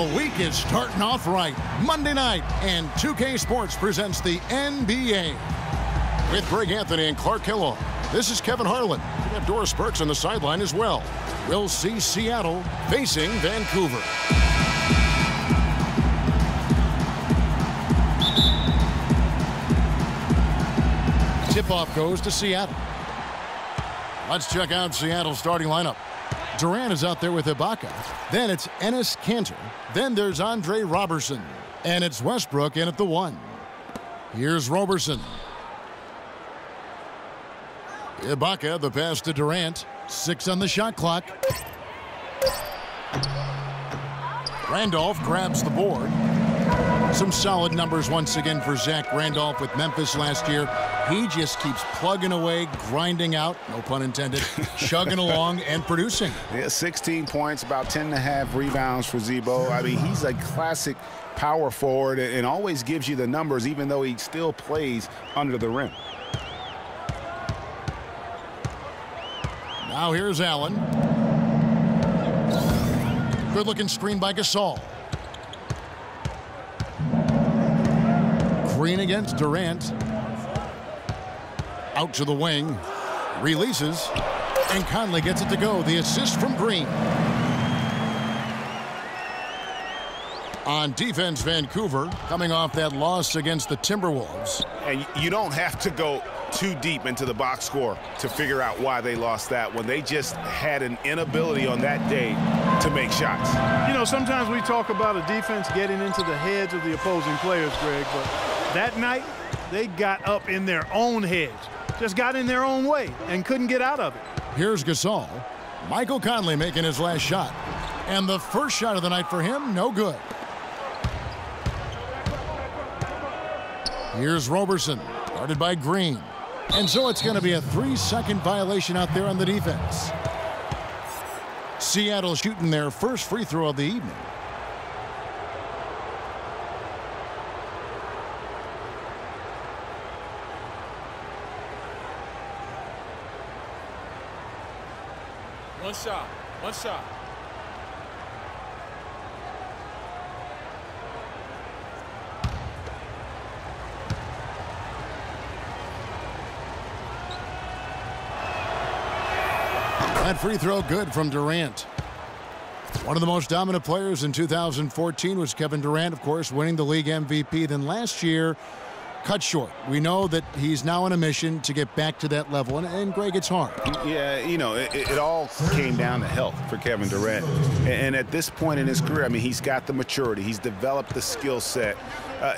The week is starting off right. Monday night, and 2K Sports presents the NBA. With Greg Anthony and Clark Kellogg, this is Kevin Harlan. We have Doris Burks on the sideline as well. We'll see Seattle facing Vancouver. Tip-off goes to Seattle. Let's check out Seattle's starting lineup. Durant is out there with Ibaka. Then it's Enes Kanter. Then there's Andre Robertson. And it's Westbrook in at the 1. Here's Robertson. Ibaka, the pass to Durant. 6 on the shot clock. Randolph grabs the board. Some solid numbers once again for Zach Randolph with Memphis last year. He just keeps plugging away, grinding out, no pun intended, chugging along and producing. Yeah, 16 points, about 10.5 rebounds for Zebo. I mean, he's a classic power forward and always gives you the numbers, even though he still plays under the rim. Now here's Allen. Good-looking screen by Gasol. Green against Durant. Out to the wing. Releases. And Conley gets it to go. The assist from Green. On defense, Vancouver coming off that loss against the Timberwolves. And you don't have to go too deep into the box score to figure out why they lost that one. They just had an inability on that day to make shots. You know, sometimes we talk about a defense getting into the heads of the opposing players, Greg, but that night they got up in their own heads, just got in their own way and couldn't get out of it. Here's Gasol. Michael Conley making his last shot. And the first shot of the night for him, no good. Here's Robertson, guarded by Green. And so it's going to be a 3-second violation out there on the defense. Seattle shooting their first free throw of the evening. One shot. One shot. That free throw good from Durant. One of the most dominant players in 2014 was Kevin Durant, of course, winning the league MVP. Then last year, cut short. We know that he's now on a mission to get back to that level, and Greg, it's hard. Yeah, you know, it all came down to health for Kevin Durant. And at this point in his career, I mean, he's got the maturity. He's developed the skill set.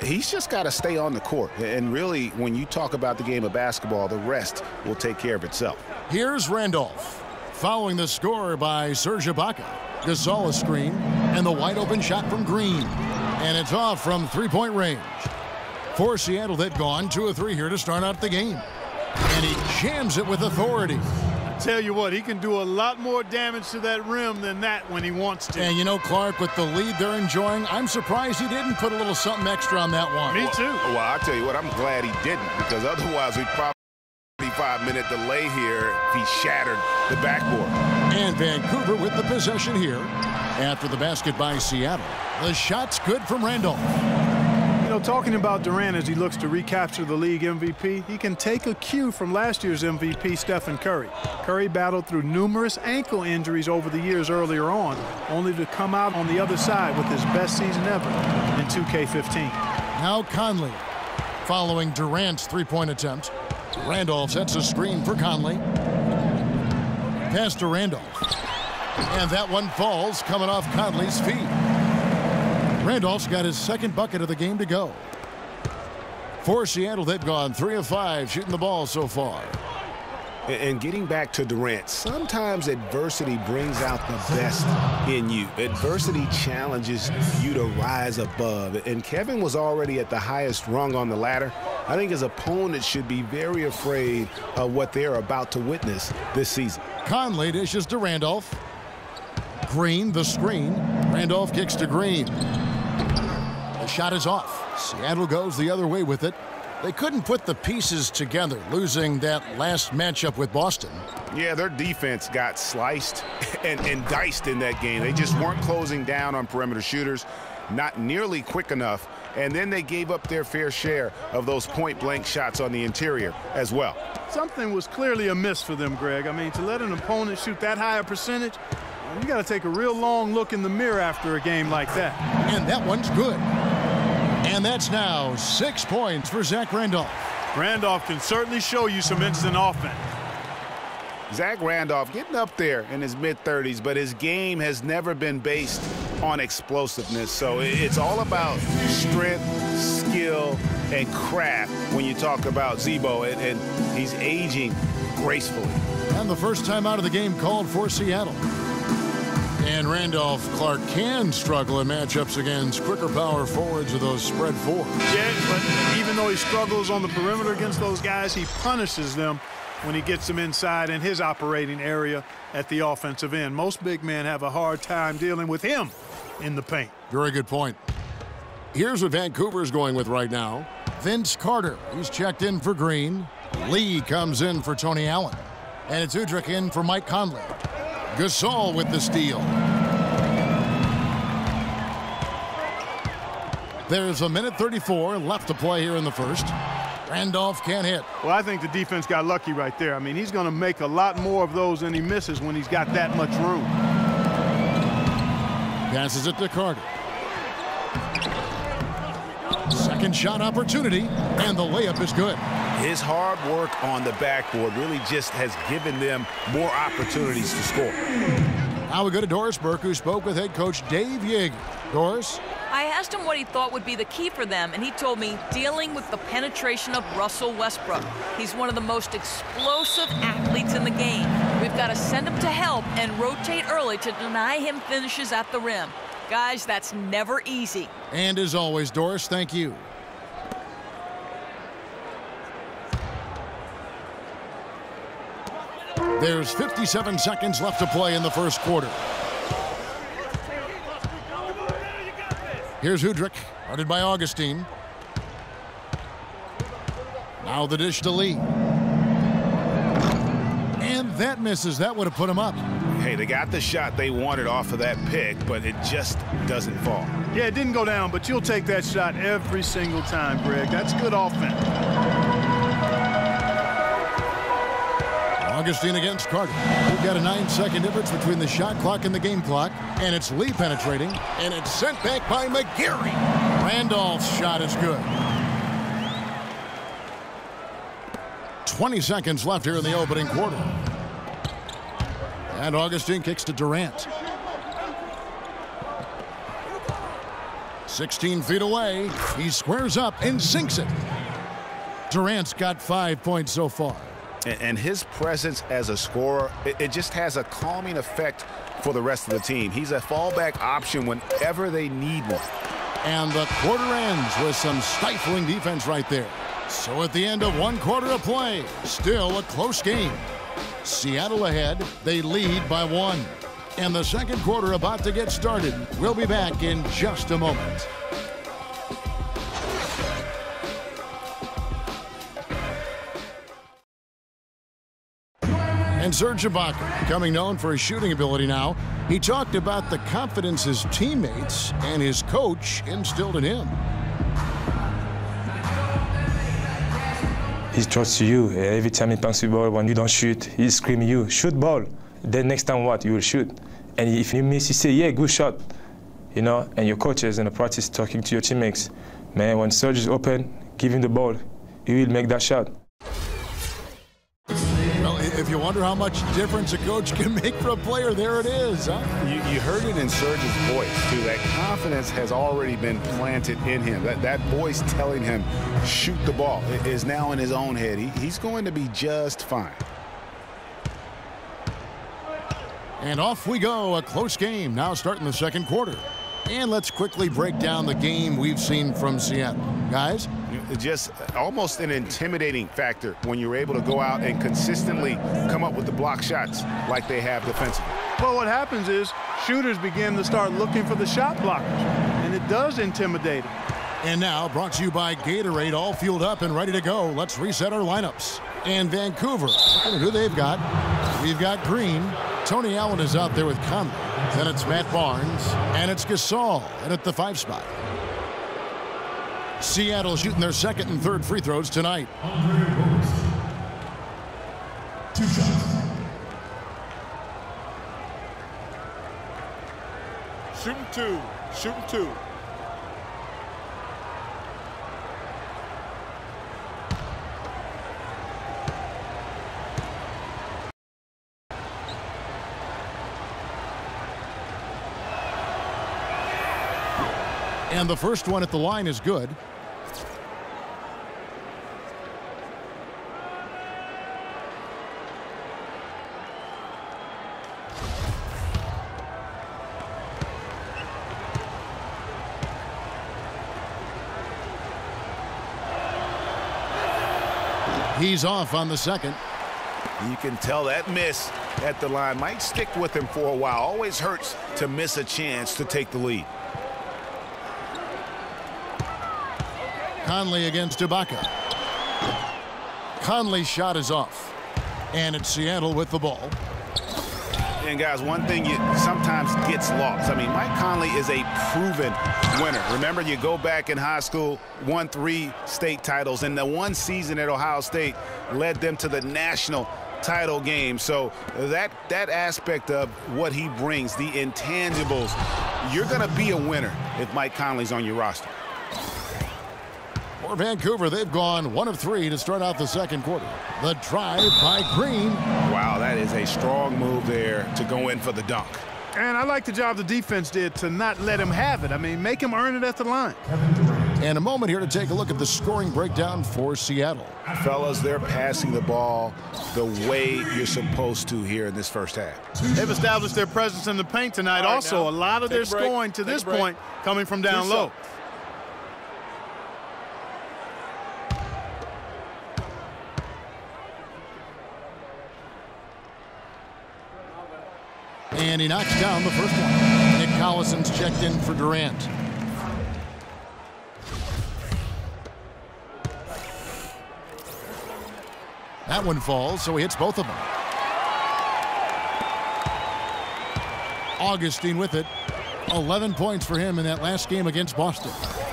He's just got to stay on the court. And really, when you talk about the game of basketball, the rest will take care of itself. Here's Randolph. Following the score by Serge Ibaka. Gasol a screen, and the wide-open shot from Green. And it's off from three-point range. For Seattle, they'd gone 2 of 3 here to start out the game. And he jams it with authority. I tell you what, he can do a lot more damage to that rim than that when he wants to. And you know, Clark, with the lead they're enjoying, I'm surprised he didn't put a little something extra on that one. Me too. Well, I'll tell you what, I'm glad he didn't, because otherwise we'd probably 35-minute delay here. He shattered the backboard. And Vancouver with the possession here after the basket by Seattle. The shot's good from Randolph. You know, talking about Durant as he looks to recapture the league MVP, he can take a cue from last year's MVP, Stephen Curry. Curry battled through numerous ankle injuries over the years earlier on, only to come out on the other side with his best season ever in 2K15. Now Conley following Durant's three-point attempt. Randolph sets a screen for Conley. Pass to Randolph. And that one falls coming off Conley's feet. Randolph's got his second bucket of the game to go. For Seattle, they've gone 3 of 5 shooting the ball so far. And getting back to Durant, sometimes adversity brings out the best in you. Adversity challenges you to rise above. And Kevin was already at the highest rung on the ladder. I think his opponent should be very afraid of what they're about to witness this season. Conley dishes to Randolph. Green, the screen. Randolph kicks to Green. The shot is off. Seattle goes the other way with it. They couldn't put the pieces together, losing that last matchup with Boston. Yeah, their defense got sliced and diced in that game. They just weren't closing down on perimeter shooters, not nearly quick enough, and then they gave up their fair share of those point-blank shots on the interior as well. Something was clearly amiss for them, Greg. I mean, to let an opponent shoot that high a percentage, you got to take a real long look in the mirror after a game like that. And that one's good. And that's now 6 points for Zach Randolph. Randolph can certainly show you some instant offense. Zach Randolph getting up there in his mid-30s, but his game has never been based on explosiveness. So it's all about strength, skill, and craft when you talk about Zebo, and he's aging gracefully. And the first time out of the game called for Seattle. And Randolph Clark can struggle in matchups against quicker power forwards of those spread four. Yeah, but even though he struggles on the perimeter against those guys, he punishes them when he gets them inside in his operating area at the offensive end. Most big men have a hard time dealing with him in the paint. Very good point. Here's what Vancouver's going with right now. Vince Carter, he's checked in for Green. Lee comes in for Tony Allen. And it's Udrich in for Mike Conley. Gasol with the steal. There's a minute 34 left to play here in the first. Randolph can't hit. Well, I think the defense got lucky right there. I mean, he's going to make a lot more of those than he misses when he's got that much room. Passes it to Carter. Second shot opportunity, and the layup is good. His hard work on the backboard really just has given them more opportunities to score. Now we go to Doris Burke, who spoke with head coach Dave Yeager. Doris? I asked him what he thought would be the key for them, and he told me dealing with the penetration of Russell Westbrook. He's one of the most explosive athletes in the game. We've got to send him to help and rotate early to deny him finishes at the rim. Guys, that's never easy. And as always, Doris, thank you. There's 57 seconds left to play in the first quarter. Here's Udrich, guarded by Augustine. Now the dish to Lee. And that misses. That would have put him up. Hey, they got the shot they wanted off of that pick, but it just doesn't fall. Yeah, it didn't go down, but you'll take that shot every single time, Greg. That's good offense. Augustine against Carter. We've got a 9-second difference between the shot clock and the game clock. And it's Lee penetrating. And it's sent back by McGarry. Randolph's shot is good. 20 seconds left here in the opening quarter. And Augustine kicks to Durant. 16 feet away. He squares up and sinks it. Durant's got 5 points so far. And his presence as a scorer, it just has a calming effect for the rest of the team. He's a fallback option whenever they need one. And the quarter ends with some stifling defense right there. So at the end of one quarter of play, still a close game. Seattle ahead, they lead by 1. And the second quarter about to get started. We'll be back in just a moment. And Serge Ibaka, becoming known for his shooting ability now, he talked about the confidence his teammates and his coach instilled in him. He trusts you. Every time he punts the ball, when you don't shoot, he's screaming you, shoot ball. Then next time what? You will shoot. And if you miss, you say, yeah, good shot. You know, and your coaches in the practice talking to your teammates. Man, when Serge is open, give him the ball. He will make that shot. Well, if you wonder how much difference a coach can make for a player, there it is, huh? You heard it in Serge's voice, too. That confidence has already been planted in him. That voice telling him, shoot the ball, is now in his own head. He's going to be just fine. And off we go, a close game now starting the second quarter. And let's quickly break down the game we've seen from Seattle. Guys? Just almost an intimidating factor when you're able to go out and consistently come up with the block shots like they have defensively. Well, what happens is shooters begin to start looking for the shot blockers, and it does intimidate them. And now, brought to you by Gatorade, all fueled up and ready to go. Let's reset our lineups. And Vancouver, look at who they've got. We've got Green. Tony Allen is out there with Conley. Then it's Matt Barnes. And it's Gasol in at the 5 spot. Seattle shooting their second and third free throws tonight. 2 shots. Shooting 2. Shooting 2. And the first one at the line is good. He's off on the second. You can tell that miss at the line might stick with him for a while. Always hurts to miss a chance to take the lead. Conley against Ibaka. Conley's shot is off. And it's Seattle with the ball. And guys, one thing you sometimes gets lost. I mean, Mike Conley is a proven winner. Remember, you go back in high school, won 3 state titles, and the one season at Ohio State led them to the national title game. So that aspect of what he brings, the intangibles, you're going to be a winner if Mike Conley's on your roster. For Vancouver, they've gone 1 of 3 to start out the second quarter. The drive by Green. Wow, that is a strong move there to go in for the dunk. And I like the job the defense did to not let him have it. I mean, make him earn it at the line. And a moment here to take a look at the scoring breakdown for Seattle. Fellas, they're passing the ball the way you're supposed to here in this first half. They've established their presence in the paint tonight. Also, a lot of their scoring to this point coming from down low. And he knocks down the first one. Nick Collison's checked in for Durant. That one falls, so he hits both of them. Augustine with it. 11 points for him in that last game against Boston.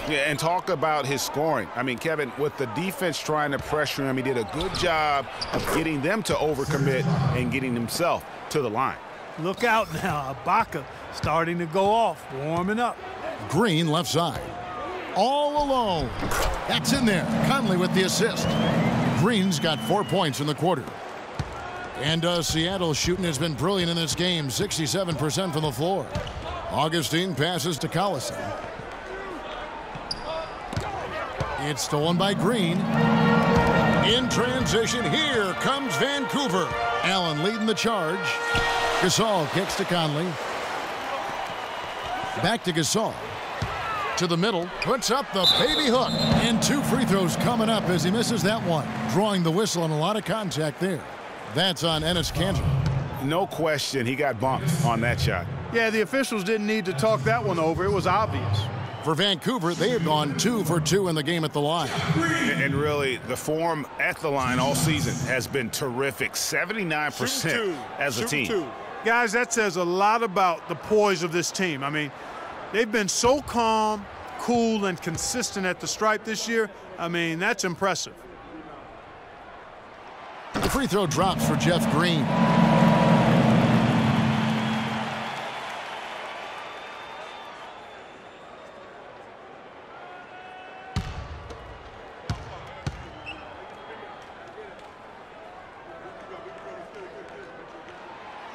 Yeah, and talk about his scoring. I mean, Kevin, with the defense trying to pressure him, he did a good job of getting them to overcommit and getting himself to the line. Look out now. Ibaka starting to go off, warming up. Green left side. All alone. That's in there. Conley with the assist. Green's got 4 points in the quarter. And Seattle's shooting has been brilliant in this game. 67% from the floor. Augustine passes to Collison. It's stolen by Green. In transition, here comes Vancouver. Allen leading the charge. Gasol kicks to Conley. Back to Gasol. To the middle. Puts up the baby hook. And 2 free throws coming up as he misses that one. Drawing the whistle and a lot of contact there. That's on Enes Kanter. No question he got bumped on that shot. Yeah, the officials didn't need to talk that one over. It was obvious. For Vancouver, they have gone 2 for 2 in the game at the line. And really, the form at the line all season has been terrific. 79% as a team. Guys, that says a lot about the poise of this team. I mean, they've been so calm, cool, and consistent at the stripe this year. I mean, that's impressive. The free throw drops for Jeff Green.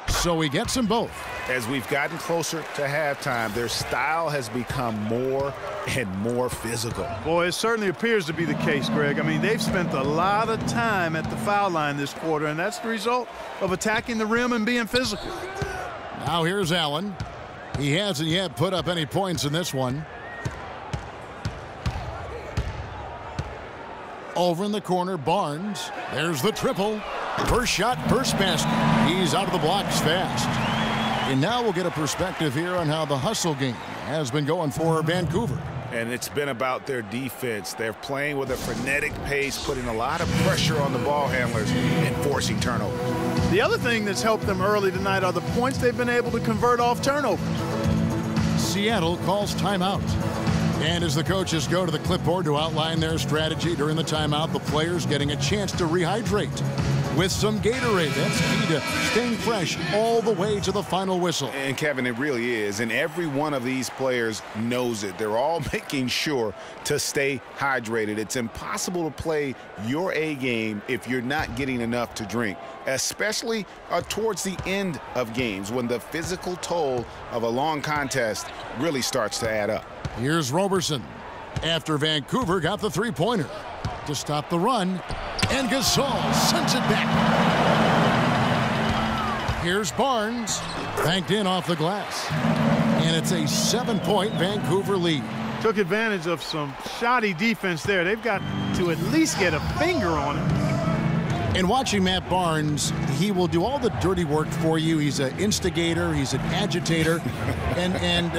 So he gets them both. As we've gotten closer to halftime, their style has become more and more physical. Boy, it certainly appears to be the case, Greg. I mean, they've spent a lot of time at the foul line this quarter, and that's the result of attacking the rim and being physical. Now here's Allen. He hasn't yet put up any points in this one. Over in the corner, Barnes. There's the triple. First shot, first basket. He's out of the blocks fast. And now we'll get a perspective here on how the hustle game has been going for Vancouver. And it's been about their defense. They're playing with a frenetic pace, putting a lot of pressure on the ball handlers and forcing turnovers. The other thing that's helped them early tonight are the points they've been able to convert off turnovers. Seattle calls timeout. And as the coaches go to the clipboard to outline their strategy during the timeout, the players getting a chance to rehydrate with some Gatorade. That's key to staying fresh all the way to the final whistle. And Kevin, it really is. And every one of these players knows it. They're all making sure to stay hydrated. It's impossible to play your A game if you're not getting enough to drink, especially towards the end of games when the physical toll of a long contest really starts to add up. Here's Roberson after Vancouver got the three-pointer to stop the run, and Gasol sends it back. Here's Barnes, banked in off the glass, and it's a 7-point Vancouver lead. Took advantage of some shoddy defense there. They've got to at least get a finger on it. And watching Matt Barnes, he will do all the dirty work for you. He's an instigator, he's an agitator, and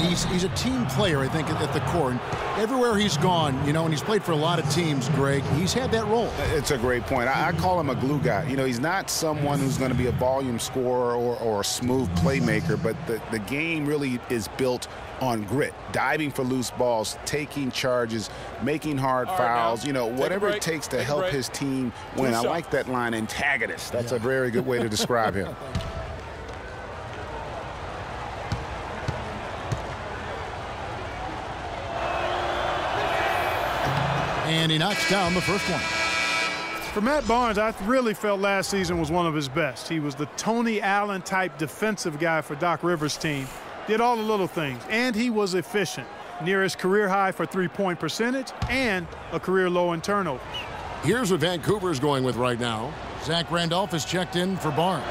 he's a team player, I think, at the core. And everywhere he's gone, you know, and he's played for a lot of teams, Greg, he's had that role. It's a great point. I call him a glue guy. You know, he's not someone who's going to be a volume scorer or a smooth playmaker, but the game really is built on grit, diving for loose balls, taking charges, making hard fouls, you know, whatever it takes to help his team win. I like that line, antagonist. That's a very good way to describe him. And he knocks down the first one. For Matt Barnes, I really felt last season was one of his best. He was the Tony Allen type defensive guy for Doc Rivers' team. Did all the little things, and he was efficient, near his career high for three-point percentage and a career low in turnovers. Here's what Vancouver's going with right now. Zach Randolph is checked in for Barnes,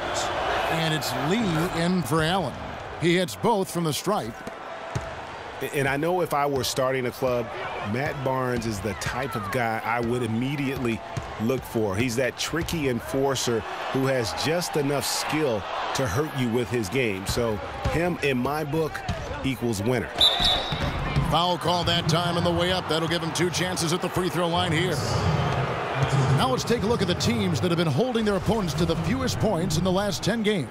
and it's Lee in for Allen. He hits both from the stripe. And I know if I were starting a club, Matt Barnes is the type of guy I would immediately look for. He's that tricky enforcer who has just enough skill to hurt you with his game. So him, in my book, equals winner. Foul call that time on the way up. That'll give him 2 chances at the free throw line here. Now let's take a look at the teams that have been holding their opponents to the fewest points in the last 10 games.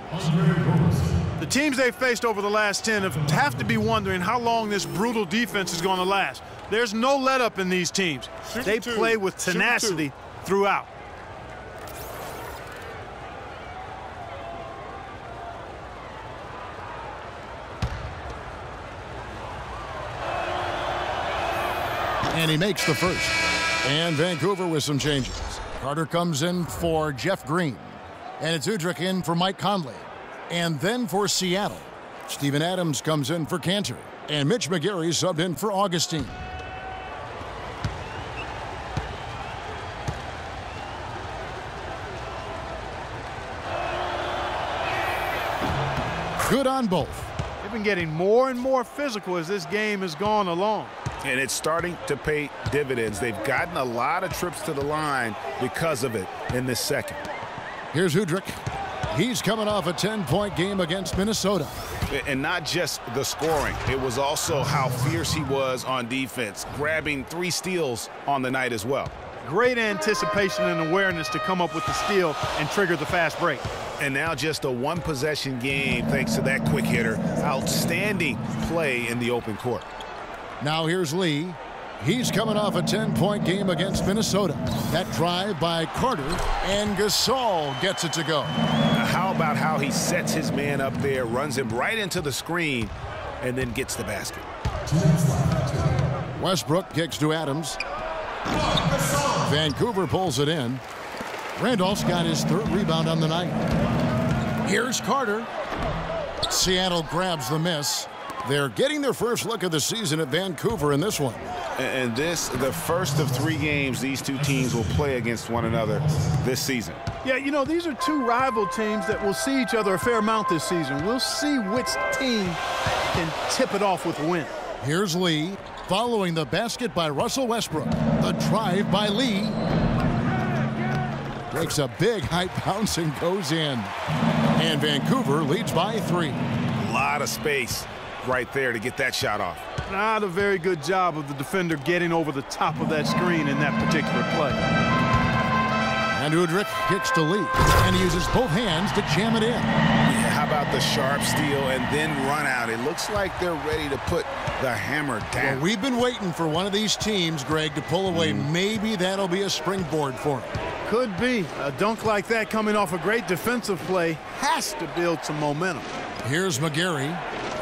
The teams they've faced over the last 10 have to be wondering how long this brutal defense is going to last. There's no let-up in these teams. They play with tenacity throughout. And he makes the first. And Vancouver with some changes. Carter comes in for Jeff Green. And it's Udrich in for Mike Conley. And then for Seattle, Steven Adams comes in for Cantor. And Mitch McGarry subbed in for Augustine. Good on both. They've been getting more and more physical as this game has gone along. And it's starting to pay dividends. They've gotten a lot of trips to the line because of it in this second. Here's Udrich. He's coming off a 10-point game against Minnesota. And not just the scoring. It was also how fierce he was on defense, grabbing 3 steals on the night as well. Great anticipation and awareness to come up with the steal and trigger the fast break. And now just a one-possession game thanks to that quick hitter. Outstanding play in the open court. Now here's Lee. He's coming off a 10-point game against Minnesota. That drive by Carter, and Gasol gets it to go. Now how about how he sets his man up there, runs him right into the screen, and then gets the basket. Westbrook kicks to Adams. Vancouver pulls it in. Randolph's got his 3rd rebound on the night. Here's Carter. Seattle grabs the miss. They're getting their first look of the season at Vancouver in this one. And this, the first of 3 games these 2 teams will play against one another this season. Yeah, you know, these are 2 rival teams that will see each other a fair amount this season. We'll see which team can tip it off with a win. Here's Lee, following the basket by Russell Westbrook. The drive by Lee. Takes a big high bounce and goes in. And Vancouver leads by 3. A lot of space right there to get that shot off. Not a very good job of the defender getting over the top of that screen in that particular play. And Udrih kicks to Lee, and he uses both hands to jam it in. Yeah, how about the sharp steal and then run out? It looks like they're ready to put the hammer down. Well, we've been waiting for one of these teams, Greg, to pull away. Maybe that'll be a springboard for him. Could be. A dunk like that coming off a great defensive play has to build some momentum. Here's McGarry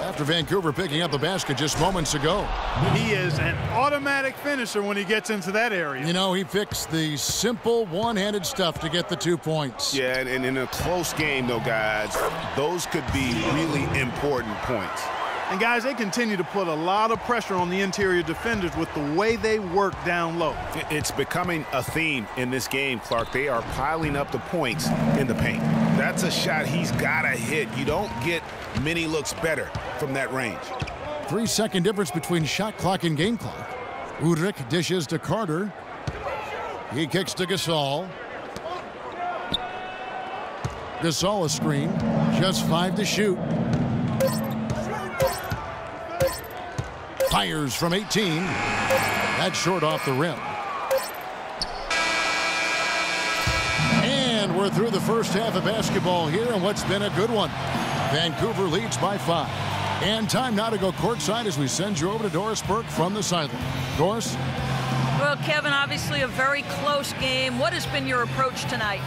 after Vancouver picking up the basket just moments ago. He is an automatic finisher when he gets into that area. You know, he fixed the simple one-handed stuff to get the 2 points. Yeah, and in a close game, though, guys, those could be really important points. And, guys, they continue to put a lot of pressure on the interior defenders with the way they work down low. It's becoming a theme in this game, Clark. They are piling up the points in the paint. That's a shot he's got to hit. You don't get many looks better from that range. 3-second difference between shot clock and game clock. Udrih dishes to Carter. He kicks to Gasol. Gasol a screen. Just 5 to shoot. Fires from 18. That's short off the rim. And we're through the first half of basketball here, and what's been a good one. Vancouver leads by 5. And time now to go courtside as we send you over to Doris Burke from the sideline. Doris? Well, Kevin, obviously a very close game. What has been your approach tonight?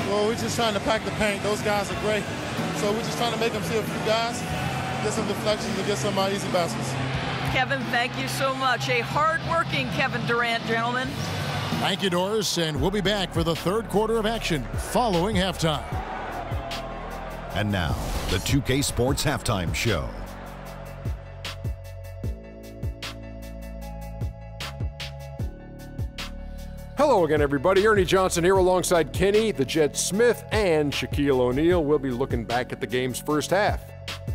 Well, we're just trying to pack the paint. Those guys are great. So we're just trying to make them see a few guys, get some deflections, and get some easy baskets. Kevin, thank you so much. A hard-working Kevin Durant, gentlemen. Thank you, Doris, and we'll be back for the third quarter of action following halftime. And now, the 2K Sports Halftime Show. Hello again, everybody. Ernie Johnson here alongside Kenny, the Jet Smith, and Shaquille O'Neal. We'll be looking back at the game's first half.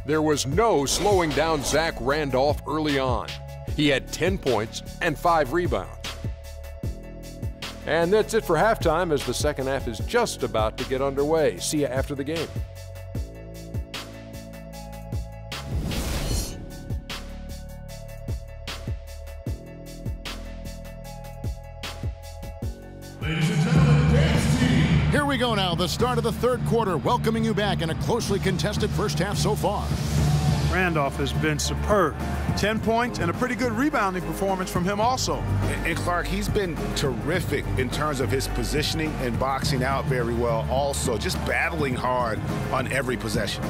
There was no slowing down Zach Randolph early on. He had 10 points and 5 rebounds. And that's it for halftime as the second half is just about to get underway. See you after the game. Ladies and gentlemen, dance team. Here we go now, the start of the third quarter, welcoming you back in a closely contested first half so far. Randolph has been superb. 10 points and a pretty good rebounding performance from him also. And Clark, he's been terrific in terms of his positioning and boxing out very well also, just battling hard on every possession.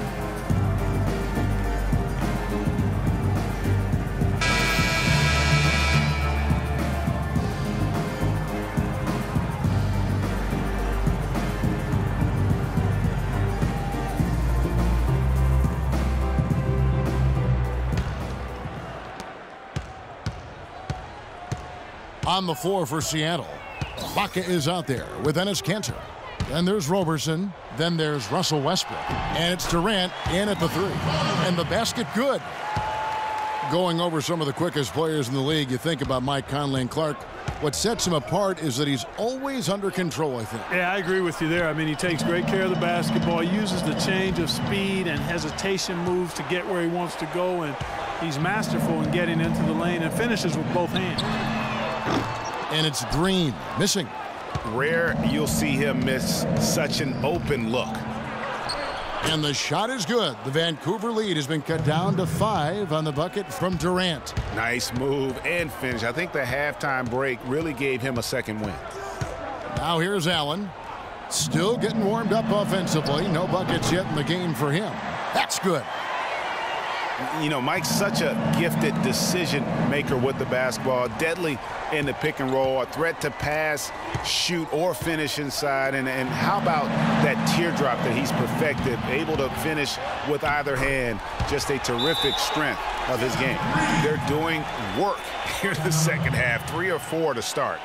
On the floor for Seattle, Baca is out there with Enes Kanter. Then there's Roberson. Then there's Russell Westbrook. And it's Durant in at the 3. And the basket good. Going over some of the quickest players in the league, you think about Mike Conley and Clark. What sets him apart is that he's always under control, I think. Yeah, I agree with you there. I mean, he takes great care of the basketball. He uses the change of speed and hesitation moves to get where he wants to go. And he's masterful in getting into the lane and finishes with both hands. And it's Green missing. Rare you'll see him miss such an open look. And the shot is good. The Vancouver lead has been cut down to 5 on the bucket from Durant. Nice move and finish. I think the halftime break really gave him a second win. Now here's Allen. Still getting warmed up offensively. No buckets yet in the game for him. That's good. You know, Mike's such a gifted decision maker with the basketball. Deadly in the pick and roll, a threat to pass, shoot, or finish inside. And how about that teardrop that he's perfected, able to finish with either hand? Just a terrific strength of his game. They're doing work here in the second half, 3 or 4 to start.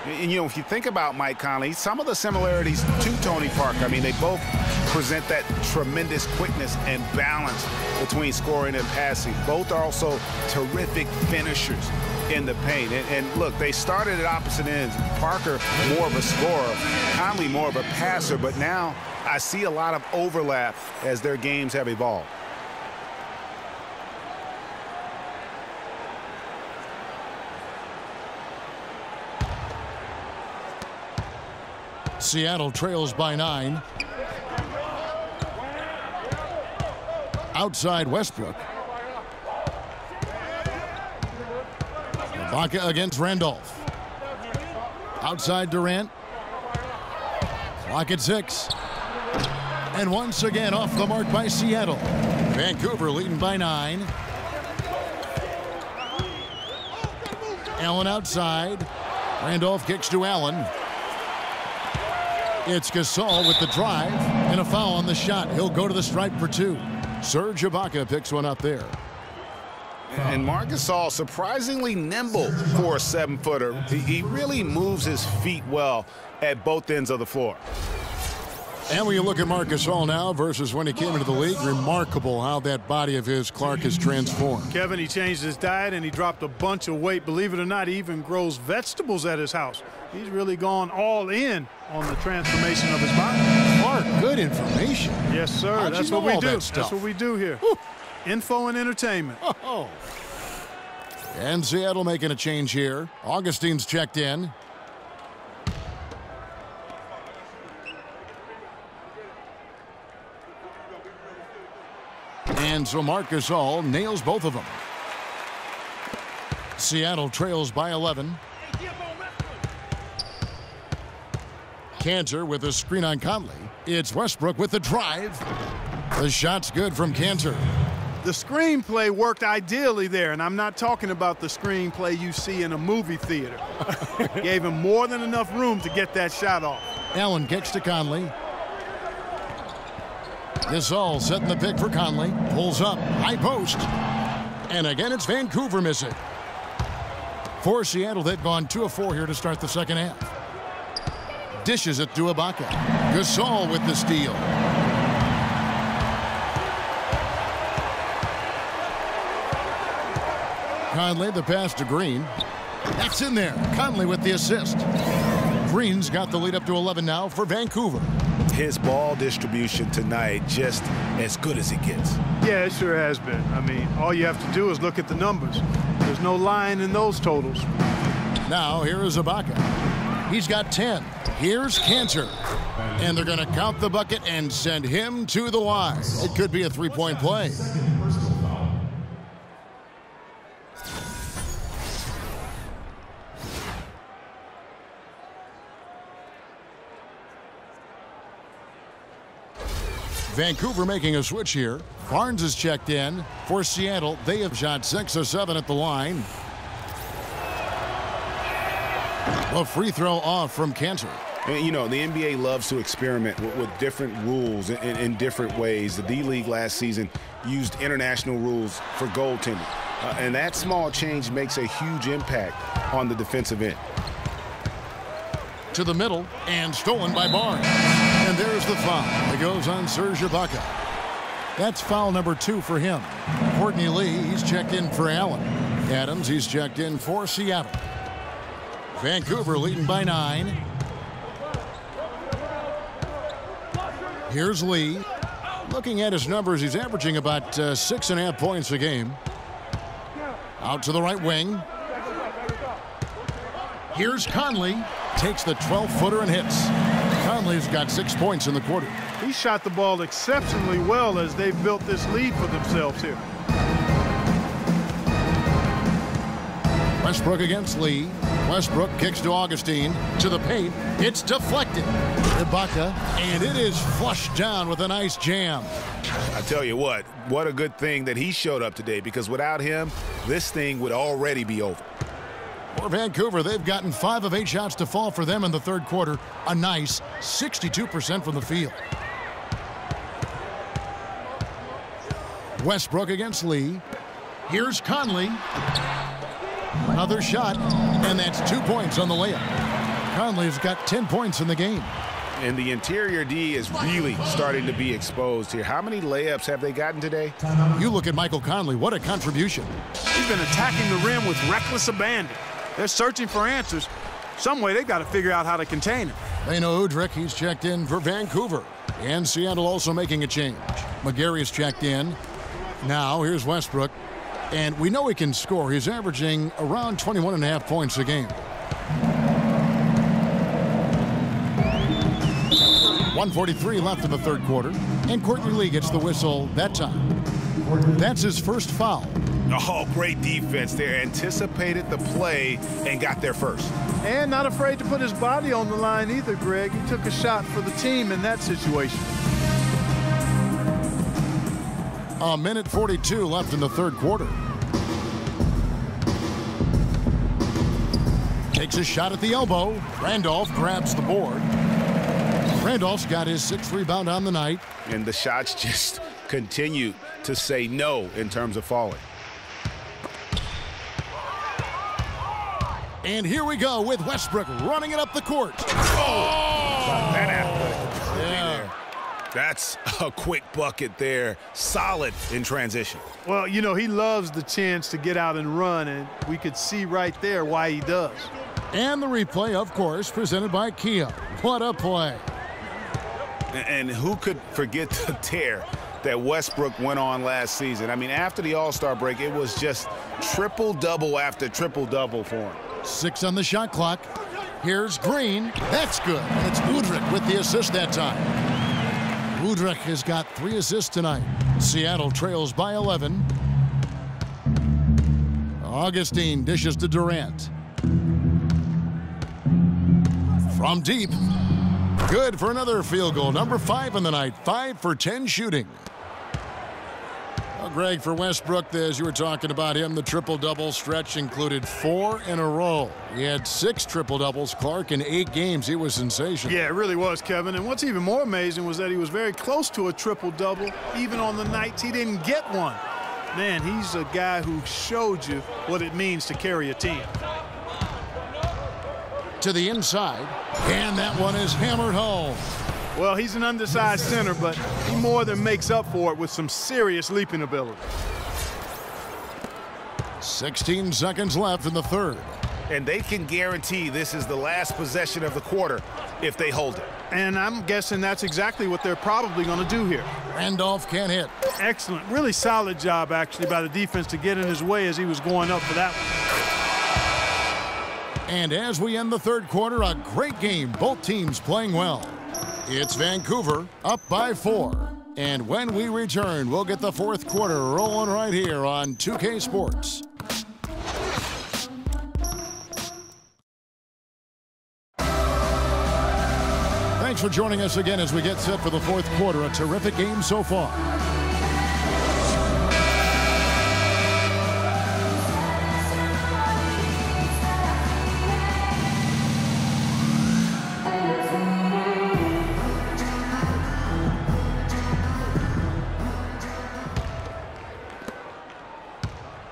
And, you know, if you think about Mike Conley, some of the similarities to Tony Parker, I mean, they both present that tremendous quickness and balance between scoring and passing. Both are also terrific finishers in the paint. And look, they started at opposite ends. Parker more of a scorer, Conley more of a passer, but now I see a lot of overlap as their games have evolved. Seattle trails by 9. Outside Westbrook. Ibaka against Randolph. Outside Durant. Clock at 6. And once again off the mark by Seattle. Vancouver leading by 9. Allen outside. Randolph kicks to Allen. It's Gasol with the drive and a foul on the shot. He'll go to the stripe for 2. Serge Ibaka picks one up there. And Marc Gasol surprisingly nimble for a 7-footer. He really moves his feet well at both ends of the floor. And when you look at Marc Gasol now versus when he came into the league, remarkable how that body of his, Clark, has transformed. Kevin, he changed his diet and he dropped a bunch of weight. Believe it or not, he even grows vegetables at his house. He's really gone all in on the transformation of his body. Clark, good information. Yes, sir. How'd That's you what know we all do. that stuff? That's what we do here. Whew. Info and entertainment. Oh. And Seattle making a change here. Augustine's checked in. And so Marc Gasol nails both of them. Seattle trails by 11. Cantor with a screen on Conley. It's Westbrook with the drive. The shot's good from Cantor. The screenplay worked ideally there, and I'm not talking about the screenplay you see in a movie theater. Gave him more than enough room to get that shot off. Allen kicks to Conley. Gasol setting the pick for Conley. Pulls up. High post. And again, it's Vancouver missing. For Seattle, they've gone 2 of 4 here to start the second half. Dishes it to Ibaka. Gasol with the steal. Conley, the pass to Green. That's in there. Conley with the assist. Green's got the lead up to 11 now for Vancouver. His ball distribution tonight just as good as it gets. Yeah, it sure has been. I mean, all you have to do is look at the numbers. There's no line in those totals. Now here is Ibaka. He's got 10. Here's Cantor. And they're going to count the bucket and send him to the line. It could be a three-point play. Vancouver making a switch here. Barnes is checked in. For Seattle, they have shot 6 of 7 at the line. A free throw off from Cantor. And, you know, the NBA loves to experiment with different rules in different ways. The D-League last season used international rules for goaltending. And that small change makes a huge impact on the defensive end. To the middle and stolen by Barnes. And there's the foul. It goes on Serge Ibaka. That's foul number 2 for him. Courtney Lee, he's checked in for Allen. Adams, he's checked in for Seattle. Vancouver leading by 9. Here's Lee. Looking at his numbers, he's averaging about 6.5 points a game. Out to the right wing. Here's Conley. Takes the 12-footer and hits. Conley's got 6 points in the quarter. He shot the ball exceptionally well as they've built this lead for themselves here. Westbrook against Lee. Westbrook kicks to Augustine. To the paint. It's deflected. Ibaka. And it is flushed down with a nice jam. I tell you what a good thing that he showed up today, because without him, this thing would already be over. For Vancouver, they've gotten 5 of 8 shots to fall for them in the third quarter. A nice 62% from the field. Westbrook against Lee. Here's Conley. Another shot, and that's 2 points on the layup. Conley's got 10 points in the game. And the interior D is really starting to be exposed here. How many layups have they gotten today? You look at Michael Conley. What a contribution. He's been attacking the rim with reckless abandon. They're searching for answers. Some way they've got to figure out how to contain him. Leno Udrich, he's checked in for Vancouver. And Seattle also making a change. McGarry's checked in. Now here's Westbrook. And we know he can score. He's averaging around 21.5 points a game. 1:43 left in the third quarter, and Courtney Lee gets the whistle that time. That's his first foul. Oh, great defense there. Anticipated the play and got there first. And not afraid to put his body on the line either, Greg. He took a shot for the team in that situation. A minute 42 left in the third quarter. Takes a shot at the elbow. Randolph grabs the board. Randolph's got his 6th rebound on the night. And the shots just continue to say no in terms of falling. And here we go with Westbrook running it up the court. That athletic Yeah. there. That's a quick bucket there. Solid in transition. Well, you know, he loves the chance to get out and run, and we could see right there why he does. And the replay, of course, presented by Kia. What a play. And who could forget the tear that Westbrook went on last season? I mean, after the All-Star break, it was just triple-double after triple-double for him. 6 on the shot clock. Here's Green. That's good. And it's Udrich with the assist that time. Udrich has got 3 assists tonight. Seattle trails by 11. Augustine dishes to Durant. From deep. Good for another field goal. Number 5 in the night. 5 for 10 shooting. Well, Greg, for Westbrook, as you were talking about him, the triple-double stretch included 4 in a row. He had 6 triple-doubles. Clark in 8 games. He was sensational. Yeah, it really was, Kevin. And what's even more amazing was that he was very close to a triple-double, even on the nights he didn't get one. Man, he's a guy who showed you what it means to carry a team. To the inside, and that one is hammered home. Well, he's an undersized center, but he more than makes up for it with some serious leaping ability. 16 seconds left in the third. And they can guarantee this is the last possession of the quarter if they hold it. And I'm guessing that's exactly what they're probably going to do here. Randolph can't hit. Excellent. Really solid job, actually, by the defense to get in his way as he was going up for that one. And as we end the third quarter, a great game. Both teams playing well. It's Vancouver up by 4. And when we return, we'll get the fourth quarter rolling right here on 2K Sports. Thanks for joining us again as we get set for the fourth quarter. A terrific game so far.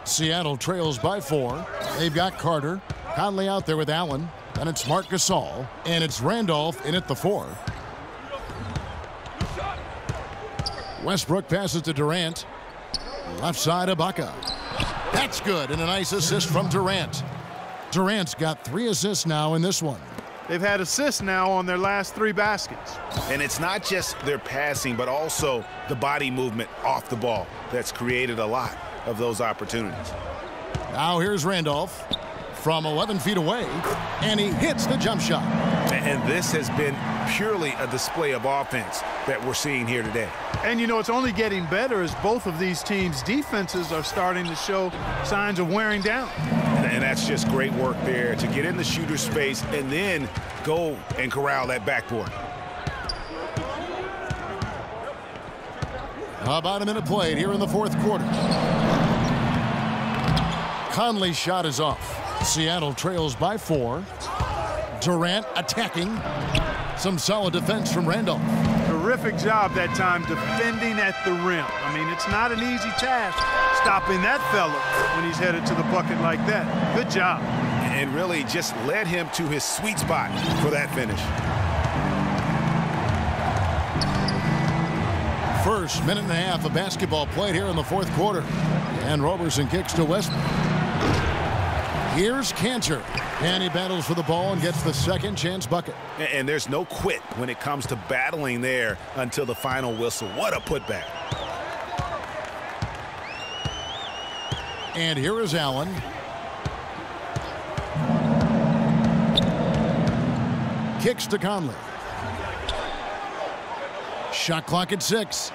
Seattle trails by 4. They've got Carter. Conley out there with Allen. And it's Marc Gasol. And it's Randolph in at the 4. Westbrook passes to Durant. Left side, Ibaka. That's good. And a nice assist from Durant. Durant's got 3 assists now in this one. They've had assists now on their last 3 baskets. And it's not just their passing, but also the body movement off the ball that's created a lot of those opportunities. Now here's Randolph from 11 feet away, and he hits the jump shot. And this has been purely a display of offense that we're seeing here today. And, you know, it's only getting better as both of these teams' defenses are starting to show signs of wearing down. And that's just great work there to get in the shooter's space and then go and corral that backboard. About a minute played here in the fourth quarter. Conley's shot is off. Seattle trails by 4. Durant attacking. Some solid defense from Randolph. Terrific job that time defending at the rim. I mean, it's not an easy task stopping that fella when he's headed to the bucket like that. Good job. And really just led him to his sweet spot for that finish. First minute and a half of basketball played here in the fourth quarter. And Roberson kicks to Westbrook. Here's Cantor. And he battles for the ball and gets the second chance bucket. And there's no quit when it comes to battling there until the final whistle. What a putback. And here is Allen. Kicks to Conley. Shot clock at 6.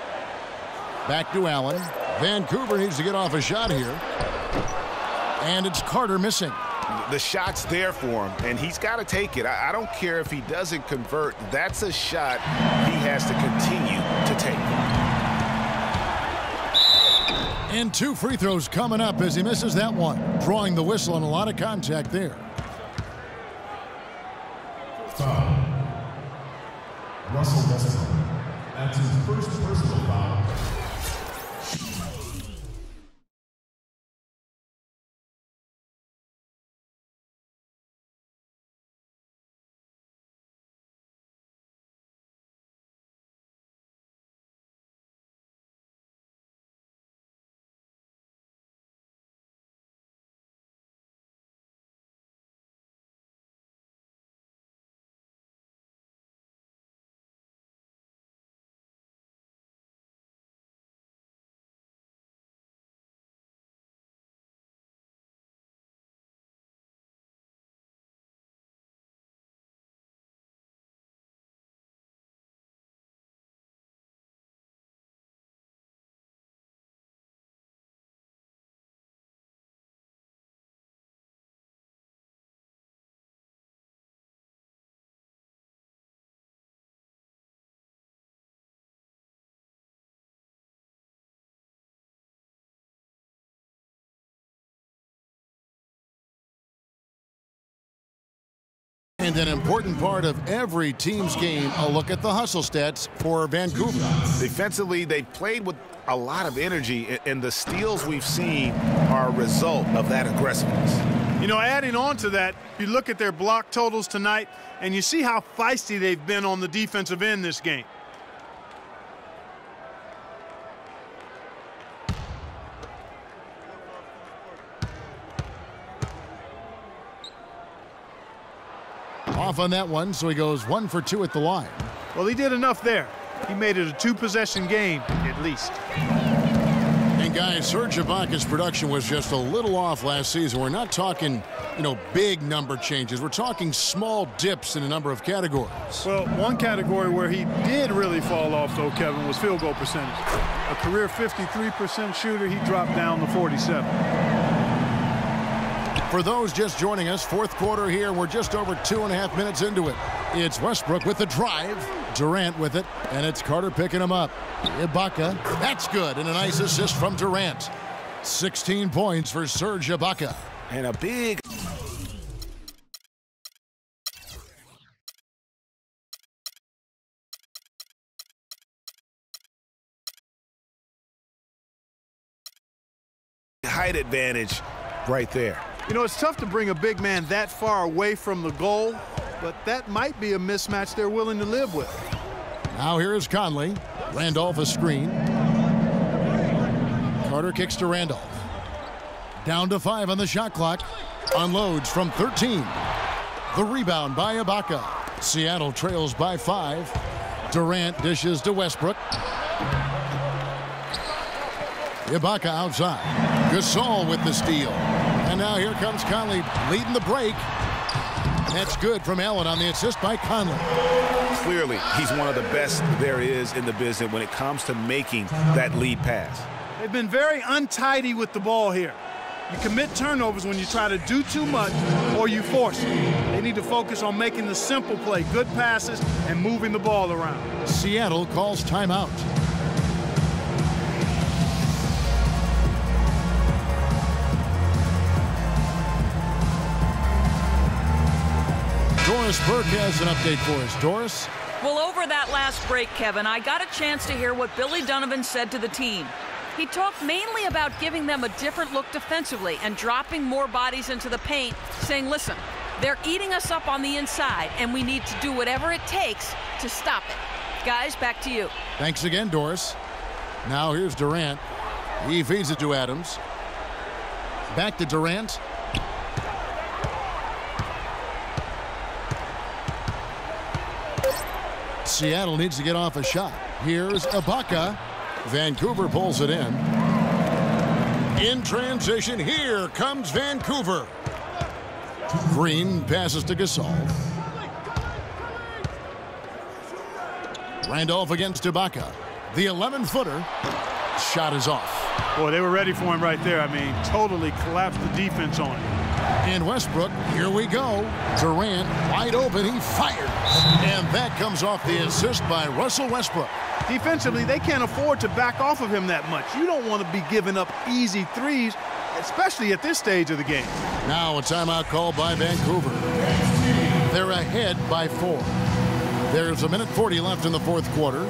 Back to Allen. Vancouver needs to get off a shot here. And it's Carter missing. The shot's there for him, and he's got to take it. I don't care if he doesn't convert. That's a shot he has to continue to take. And 2 free throws coming up as he misses that one. Drawing the whistle and a lot of contact there. Foul. Russell Westbrook. That's his first personal foul. And an important part of every team's game, a look at the hustle stats for Vancouver. Defensively, they've played with a lot of energy, and the steals we've seen are a result of that aggressiveness. You know, adding on to that, you look at their block totals tonight, and you see how feisty they've been on the defensive end this game. Off on that one, so he goes 1 for 2 at the line. Well, he did enough there. He made it a 2-possession game, at least. And guys, Serge Ibaka's production was just a little off last season. We're not talking, big number changes. We're talking small dips in a number of categories. Well, one category where he did really fall off, though, Kevin, was field goal percentage. A career 53% shooter, he dropped down to 47%. For those just joining us, fourth quarter here. We're just over 2.5 minutes into it. It's Westbrook with the drive. Durant with it, and it's Carter picking him up. Ibaka, that's good, and a nice assist from Durant. 16 points for Serge Ibaka. And a big... height advantage right there. You know, it's tough to bring a big man that far away from the goal, but that might be a mismatch they're willing to live with. Now here is Conley. Randolph a screen. Carter kicks to Randolph. Down to 5 on the shot clock. Unloads from 13. The rebound by Ibaka. Seattle trails by 5. Durant dishes to Westbrook. Ibaka outside. Gasol with the steal. And now here comes Conley leading the break. That's good from Allen on the assist by Conley. Clearly, he's one of the best there is in the business when it comes to making that lead pass. They've been very untidy with the ball here. You commit turnovers when you try to do too much or you force it. They need to focus on making the simple play, good passes, and moving the ball around. Seattle calls timeout. Doris Burke has an update for us. Doris? Well, over that last break, Kevin, I got a chance to hear what Billy Donovan said to the team. He talked mainly about giving them a different look defensively and dropping more bodies into the paint, saying, listen, they're eating us up on the inside, and we need to do whatever it takes to stop it. Guys, back to you. Thanks again, Doris. Now here's Durant. He feeds it to Adams. Back to Durant. Seattle needs to get off a shot. Here's Ibaka. Vancouver pulls it in. In transition, here comes Vancouver. Green passes to Gasol. Randolph against Ibaka. The 11-footer. Shot is off. Boy, they were ready for him right there. I mean, totally collapsed the defense on him. And Westbrook, here we go. Durant, wide open, he fires. And that comes off the assist by Russell Westbrook. Defensively, they can't afford to back off of him that much. You don't want to be giving up easy threes, especially at this stage of the game. Now a timeout call by Vancouver. They're ahead by 4. There's a minute 40 left in the fourth quarter.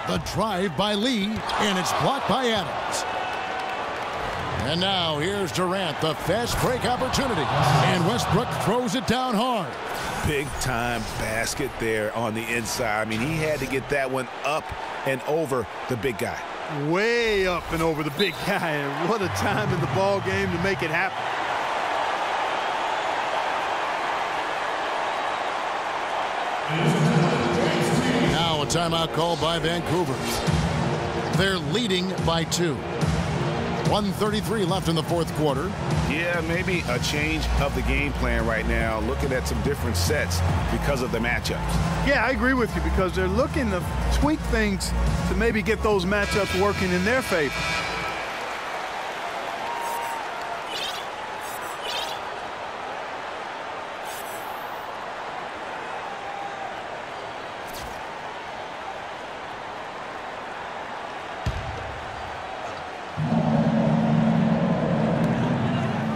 The drive by Lee, and it's blocked by Adams. And now here's Durant, the fast break opportunity. And Westbrook throws it down hard. Big-time basket there on the inside. I mean, he had to get that one up and over the big guy. Way up and over the big guy. And what a time in the ball game to make it happen. Now a timeout called by Vancouver. They're leading by 2. 1:33 left in the fourth quarter. Yeah, maybe a change of the game plan right now, looking at some different sets because of the matchups. Yeah, I agree with you because they're looking to tweak things to maybe get those matchups working in their favor.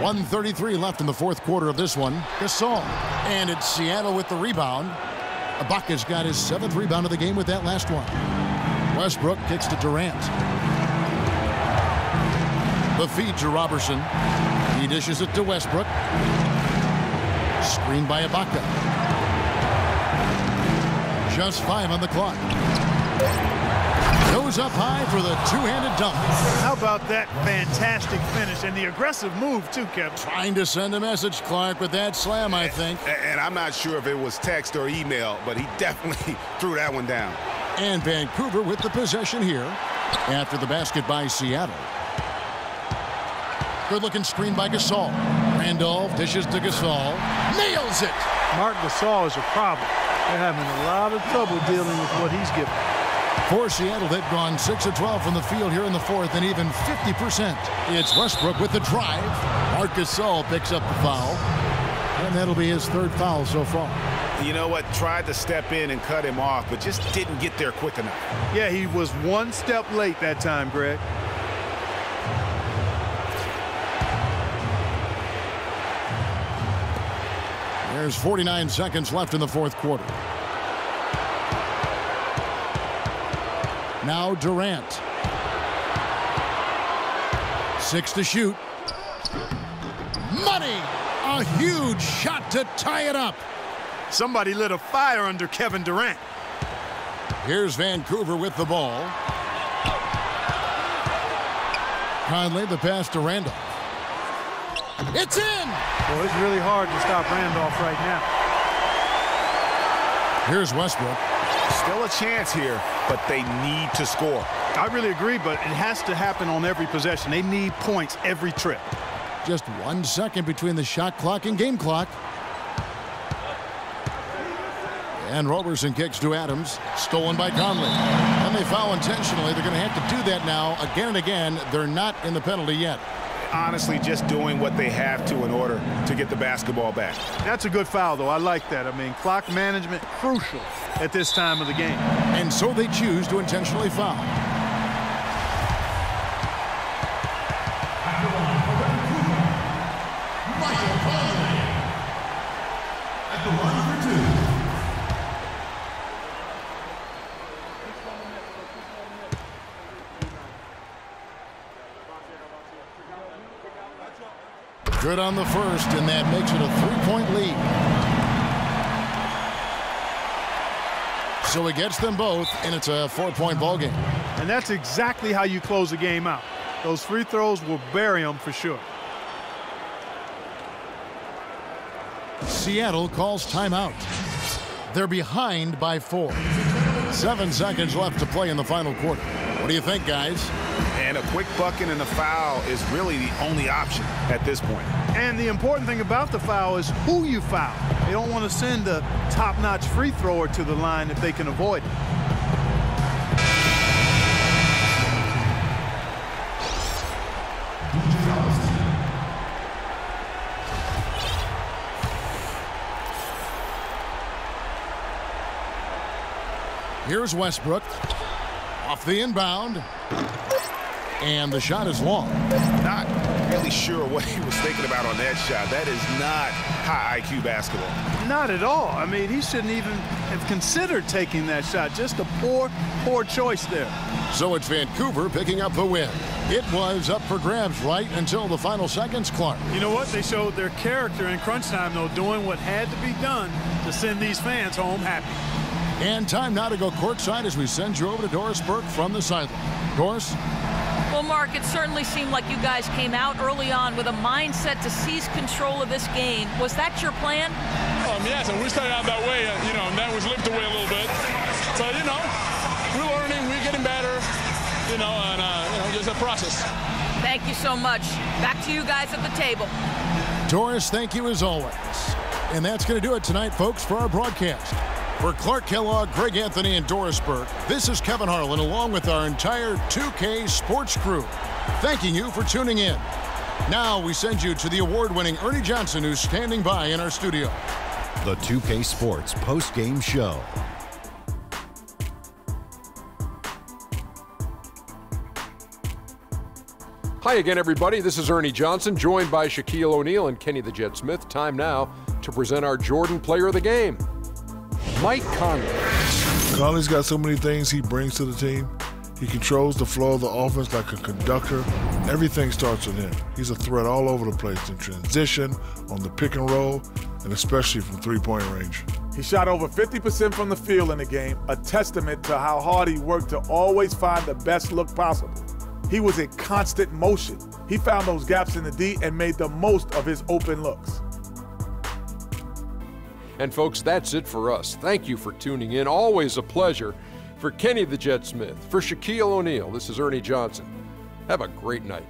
.133 left in the fourth quarter of this one. Gasol. And it's Seattle with the rebound. Ibaka's got his 7th rebound of the game with that last one. Westbrook kicks to Durant. The feed to Robertson. He dishes it to Westbrook. Screen by Ibaka. Just 5 on the clock. Goes up high for the two-handed dunk. How about that fantastic finish and the aggressive move, too, Kevin? Trying to send a message, Clark, with that slam, I think. And I'm not sure if it was text or email, but he definitely threw that one down. And Vancouver with the possession here after the basket by Seattle. Good-looking screen by Gasol. Randolph dishes to Gasol. Nails it! Marc Gasol is a problem. They're having a lot of trouble dealing with what he's given. For Seattle, they've gone 6 of 12 from the field here in the fourth and even 50%. It's Westbrook with the drive. Marc Gasol picks up the foul. And that'll be his 3rd foul so far. You know what? Tried to step in and cut him off, but just didn't get there quick enough. Yeah, he was 1 step late that time, Greg. There's 49 seconds left in the fourth quarter. Now Durant. 6 to shoot. Money! A huge shot to tie it up. Somebody lit a fire under Kevin Durant. Here's Vancouver with the ball. Conley, the pass to Randolph. It's in! Well, it's really hard to stop Randolph right now. Here's Westbrook. Still a chance here, but they need to score. I really agree, but it has to happen on every possession. They need points every trip. Just 1 second between the shot clock and game clock. And Robertson kicks to Adams. Stolen by Conley. And they foul intentionally. They're going to have to do that now again and again. They're not in the penalty yet. Honestly, just doing what they have to in order to get the basketball back. That's a good foul, though. I like that. I mean, clock management crucial at this time of the game. And so they choose to intentionally foul. At the line for 2. Good on the first, and that makes it a 3-point lead. So he gets them both, and it's a 4-point ball game. And that's exactly how you close a game out. Those free throws will bury them for sure. Seattle calls timeout. They're behind by 4. 7 seconds left to play in the final quarter. What do you think, guys? And a quick bucket and a foul is really the only option at this point. And the important thing about the foul is who you foul. They don't want to send a top-notch free thrower to the line if they can avoid it. Here's Westbrook. Off the inbound. And the shot is long. Not really sure what he was thinking about on that shot. That is not high IQ basketball. Not at all. I mean, he shouldn't even have considered taking that shot. Just a poor choice there. So it's Vancouver picking up the win. It was up for grabs right until the final seconds, Clark. You know what? They showed their character in crunch time, though, doing what had to be done to send these fans home happy. And time now to go courtside as we send you over to Doris Burke from the sideline. Doris? Well, Mark, it certainly seemed like you guys came out early on with a mindset to seize control of this game. Was that your plan? Yes, and we started out that way, and that was limped away a little bit. So, we're learning, we're getting better, and just a process. Thank you so much. Back to you guys at the table. Doris, thank you as always. And that's going to do it tonight, folks, for our broadcast. For Clark Kellogg, Greg Anthony, and Doris Burke, this is Kevin Harlan along with our entire 2K Sports crew, thanking you for tuning in. Now we send you to the award-winning Ernie Johnson, who's standing by in our studio. The 2K Sports post-game show. Hi again, everybody. This is Ernie Johnson, joined by Shaquille O'Neal and Kenny the Jet Smith. Time now to present our Jordan Player of the Game, Mike Conley. Conley's got so many things he brings to the team. He controls the flow of the offense like a conductor. Everything starts with him. He's a threat all over the place in transition, on the pick and roll, and especially from three-point range. He shot over 50% from the field in the game, a testament to how hard he worked to always find the best look possible. He was in constant motion. He found those gaps in the D and made the most of his open looks. And folks, that's it for us. Thank you for tuning in. Always a pleasure. For Kenny the Jet Smith, for Shaquille O'Neal, this is Ernie Johnson. Have a great night.